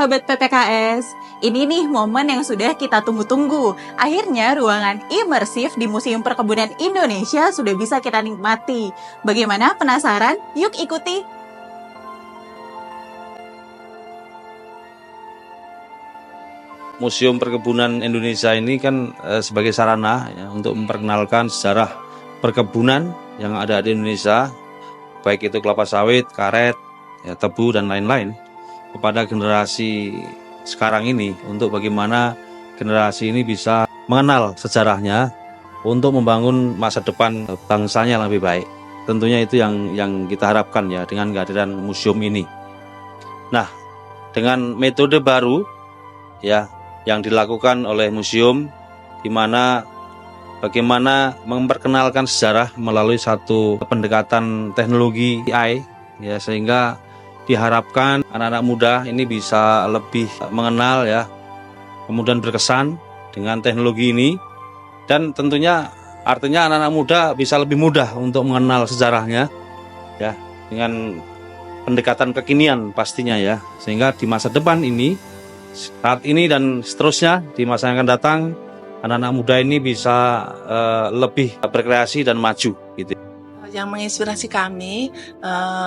sahabat PPKS, ini nih momen yang sudah kita tunggu-tunggu. Akhirnya ruangan imersif di Museum Perkebunan Indonesia sudah bisa kita nikmati. Bagaimana, penasaran? Yuk ikuti! Museum Perkebunan Indonesia ini kan sebagai sarana ya, untuk memperkenalkan sejarah perkebunan yang ada di Indonesia, baik itu kelapa sawit, karet, ya, tebu, dan lain-lain, kepada generasi sekarang ini, untuk bagaimana generasi ini bisa mengenal sejarahnya untuk membangun masa depan bangsanya yang lebih baik. Tentunya itu yang kita harapkan ya dengan kehadiran museum ini. Nah, dengan metode baru ya yang dilakukan oleh museum, di mana bagaimana memperkenalkan sejarah melalui satu pendekatan teknologi AI ya, sehingga diharapkan anak-anak muda ini bisa lebih mengenal ya, kemudian berkesan dengan teknologi ini, dan tentunya artinya anak-anak muda bisa lebih mudah untuk mengenal sejarahnya ya, dengan pendekatan kekinian pastinya ya, sehingga di masa depan ini, saat ini dan seterusnya di masa yang akan datang, anak-anak muda ini bisa lebih berkreasi dan maju gitu. Yang menginspirasi kami,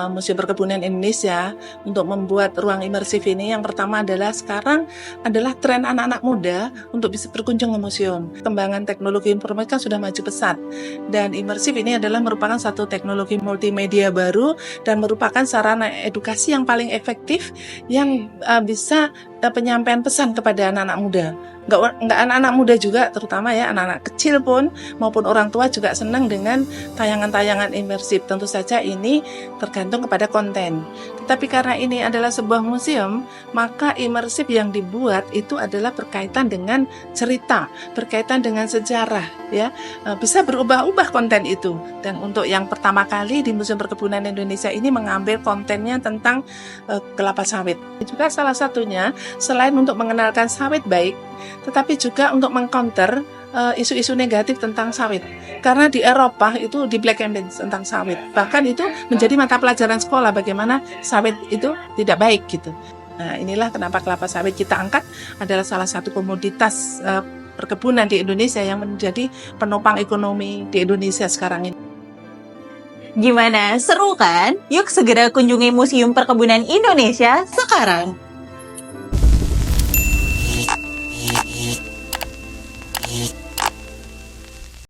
Museum Perkebunan Indonesia, untuk membuat ruang imersif ini, yang pertama adalah sekarang adalah tren anak-anak muda untuk bisa berkunjung ke museum. Kembangan teknologi informatika sudah maju pesat, dan imersif ini adalah merupakan satu teknologi multimedia baru dan merupakan sarana edukasi yang paling efektif yang bisa penyampaian pesan kepada anak-anak muda. Nggak anak-anak muda juga, terutama ya anak-anak kecil pun maupun orang tua juga senang dengan tayangan-tayangan imersif. Tentu saja ini tergantung kepada konten. Tetapi karena ini adalah sebuah museum, maka imersif yang dibuat itu adalah berkaitan dengan cerita, berkaitan dengan sejarah, ya, bisa berubah-ubah konten itu. Dan untuk yang pertama kali di Museum Perkebunan Indonesia ini mengambil kontennya tentang kelapa sawit. Juga salah satunya selain untuk mengenalkan sawit baik, tetapi juga untuk mengcounter isu-isu negatif tentang sawit. Karena di Eropa itu di black campaign tentang sawit. Bahkan itu menjadi mata pelajaran sekolah bagaimana sawit itu tidak baik gitu. Nah, inilah kenapa kelapa sawit kita angkat adalah salah satu komoditas perkebunan di Indonesia yang menjadi penopang ekonomi di Indonesia sekarang ini. Gimana? Seru kan? Yuk segera kunjungi Museum Perkebunan Indonesia sekarang!